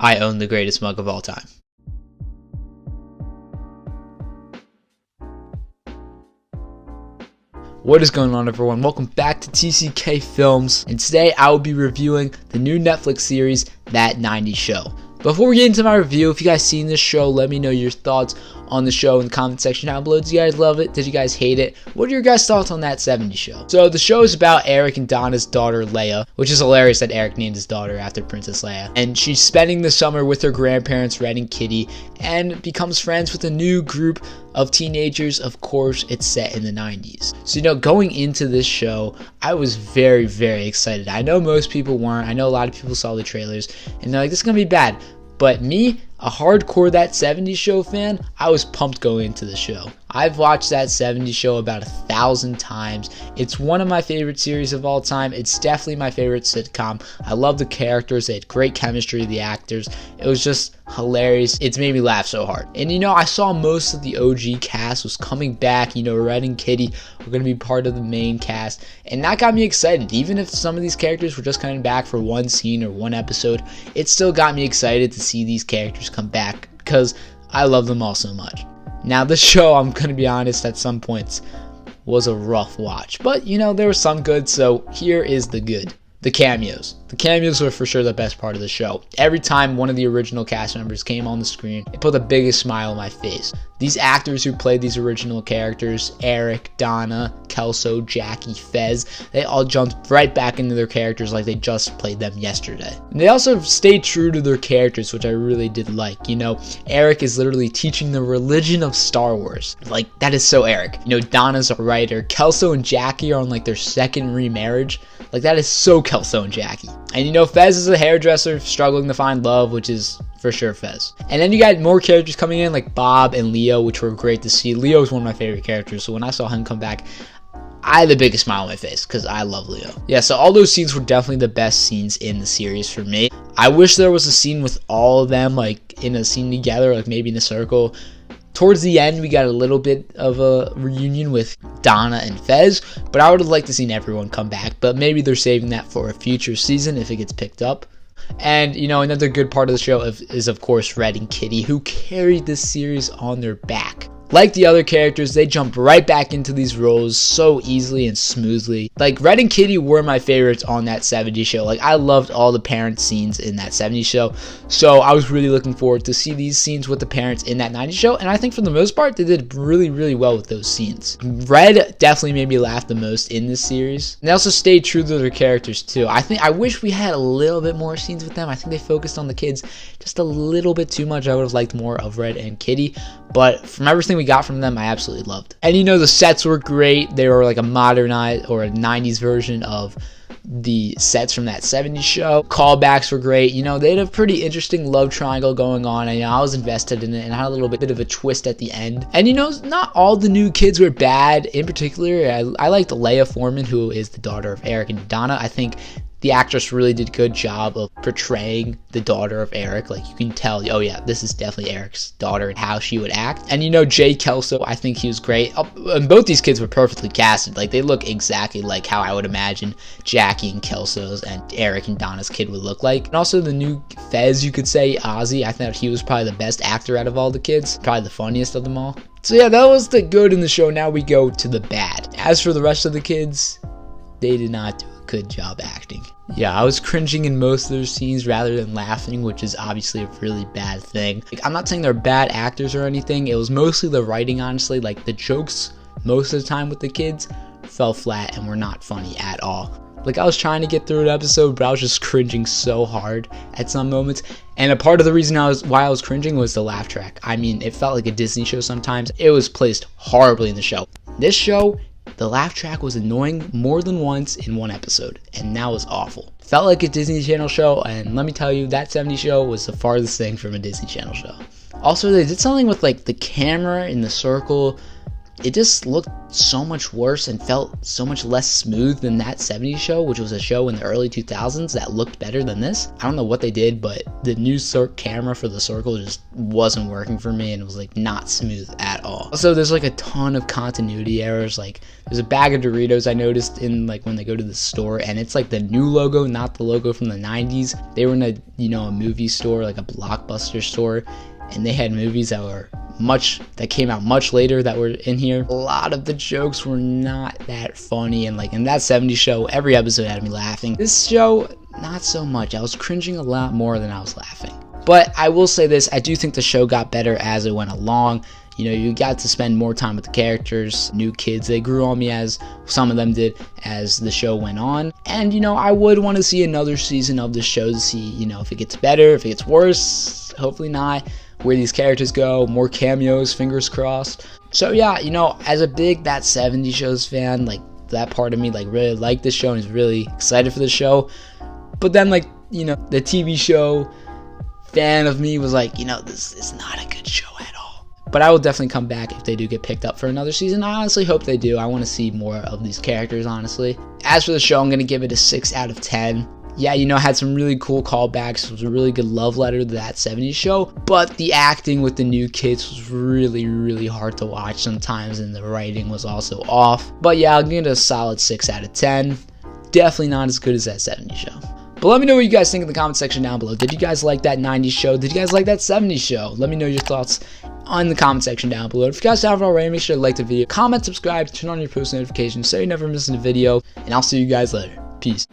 I own the greatest mug of all time. What is going on, everyone? Welcome back to TCK Films, and today I will be reviewing the new Netflix series, That 90s Show. Before we get into my review, if you guys seen this show, let me know your thoughts on the show in the comment section down below. Did you guys love it? Did you guys hate it? What are your guys' thoughts on That 70s Show? So the show is about Eric and Donna's daughter Leia, which is hilarious that Eric named his daughter after Princess Leia. And she's spending the summer with her grandparents, Red and Kitty, and becomes friends with a new group of teenagers. Of course, it's set in the 90s. So, going into this show, I was very, very excited. I know most people weren't. I know a lot of people saw the trailers and they're like, this is going to be bad. But me, a hardcore That 70s Show fan, I was pumped going into the show. I've watched That 70s Show about 1,000 times. It's one of my favorite series of all time. It's definitely my favorite sitcom. I love the characters. They had great chemistry, the actors. It was just hilarious. It's made me laugh so hard. And I saw most of the OG cast was coming back. Red and Kitty were going to be part of the main cast. And that got me excited. Even if some of these characters were just coming back for one scene or one episode, it still got me excited to see these characters come back because I love them all so much. Now, this show, I'm going to be honest, at some points was a rough watch. But, there was some good, so here is the good. The cameos. The cameos were for sure the best part of the show. Every time one of the original cast members came on the screen, it put the biggest smile on my face. These actors who played these original characters, Eric, Donna, Kelso, Jackie, Fez, they all jumped right back into their characters like they just played them yesterday. And they also stayed true to their characters, which I really did like. Eric is literally teaching the religion of Star Wars. Like, that is so Eric. Donna's a writer. Kelso and Jackie are on their second remarriage. Like, that is so Kelso and Jackie. And Fez is a hairdresser struggling to find love, which is for sure Fez. And then you got more characters coming in like Bob and Leo, which were great to see. Leo is one of my favorite characters, so when I saw him come back, I had the biggest smile on my face because I love Leo. Yeah, so all those scenes were definitely the best scenes in the series for me. I wish there was a scene with all of them in a scene together, maybe in a circle. Towards the end, we got a little bit of a reunion with Donna and Fez, but I would have liked to see everyone come back, but maybe they're saving that for a future season if it gets picked up. And, another good part of the show is, of course, Red and Kitty, who carried this series on their back. Like the other characters, they jump right back into these roles so easily and smoothly. Red and Kitty were my favorites on That 70s Show. I loved all the parent scenes in That 70s Show. So I was really looking forward to see these scenes with the parents in That 90s Show. And I think for the most part, they did really, really well with those scenes. Red definitely made me laugh the most in this series. And they also stayed true to their characters too. I wish we had a little bit more scenes with them. I think they focused on the kids just a little bit too much. I would have liked more of Red and Kitty. But from everything we got from them, I absolutely loved. And the sets were great. They were a modernized or a 90s version of the sets from That 70s Show. Callbacks were great. They had a pretty interesting love triangle going on. And I was invested in it and had a little bit of a twist at the end. And not all the new kids were bad. In particular, I liked Leia Foreman, who is the daughter of Eric and Donna. I think the actress really did a good job of portraying the daughter of Eric. You can tell, oh yeah, this is definitely Eric's daughter and how she would act. And Jay Kelso, I think he was great. And both these kids were perfectly casted. They look exactly like how I would imagine Jackie and Kelso's and Eric and Donna's kid would look like. And also the new Fez, you could say, Ozzy, I thought he was probably the best actor out of all the kids. Probably the funniest of them all. So yeah, that was the good in the show. Now we go to the bad. As for the rest of the kids, they did not do a good job acting. Yeah, I was cringing in most of their scenes rather than laughing, which is obviously a really bad thing. I'm not saying they're bad actors or anything. It was mostly the writing, honestly. The jokes most of the time with the kids fell flat and were not funny at all. I was trying to get through an episode, but I was just cringing so hard at some moments. And a part of the reason why I was cringing was the laugh track. It felt like a Disney show sometimes. It was placed horribly in the show. This show, the laugh track was annoying more than once in one episode, and that was awful. Felt like a Disney Channel show, and let me tell you, That 70s Show was the farthest thing from a Disney Channel show. Also, they did something with the camera in the circle. it just looked so much worse and felt so much less smooth than that 70s show, which was a show in the early 2000s that looked better than this. I don't know what they did, but the new camera for the circle just wasn't working for me, and it was like not smooth at all. Also, there's like a ton of continuity errors. Like there's a bag of Doritos I noticed in like when they go to the store, and it's like the new logo, not the logo from the 90s. They were in a, you know, a movie store, like a Blockbuster store, and they had movies that came out much later that were in here. A lot of the jokes were not that funny, and like in that 70s show, every episode had me laughing. This show, not so much. I was cringing a lot more than I was laughing. But I will say this, I do think the show got better as it went along. You know, you got to spend more time with the characters, new kids. They grew on me, as some of them did, as the show went on. And, you know, I would want to see another season of the show to see, you know, if it gets better, if it gets worse. Hopefully not. Where these characters go, more cameos, fingers crossed. So yeah, you know, as a big That 70s Shows fan, like that part of me like really liked this show and is really excited for the show. But then, like, you know, the TV show fan of me was like, you know, this is not a good show at all. But I will definitely come back if they do get picked up for another season. I honestly hope they do. I want to see more of these characters, honestly. As for the show, I'm going to give it a 6 out of 10. Yeah, you know, had some really cool callbacks. It was a really good love letter to That 70s Show. But the acting with the new kids was really, really hard to watch sometimes, and the writing was also off. But yeah, I'll give it a solid 6 out of 10. Definitely not as good as That 70s Show. But let me know what you guys think in the comment section down below. Did you guys like that 90s show? Did you guys like that 70s show? Let me know your thoughts in the comment section down below. If you guys haven't already, make sure to like the video, comment, subscribe, turn on your post notifications so you never miss a video. And I'll see you guys later. Peace.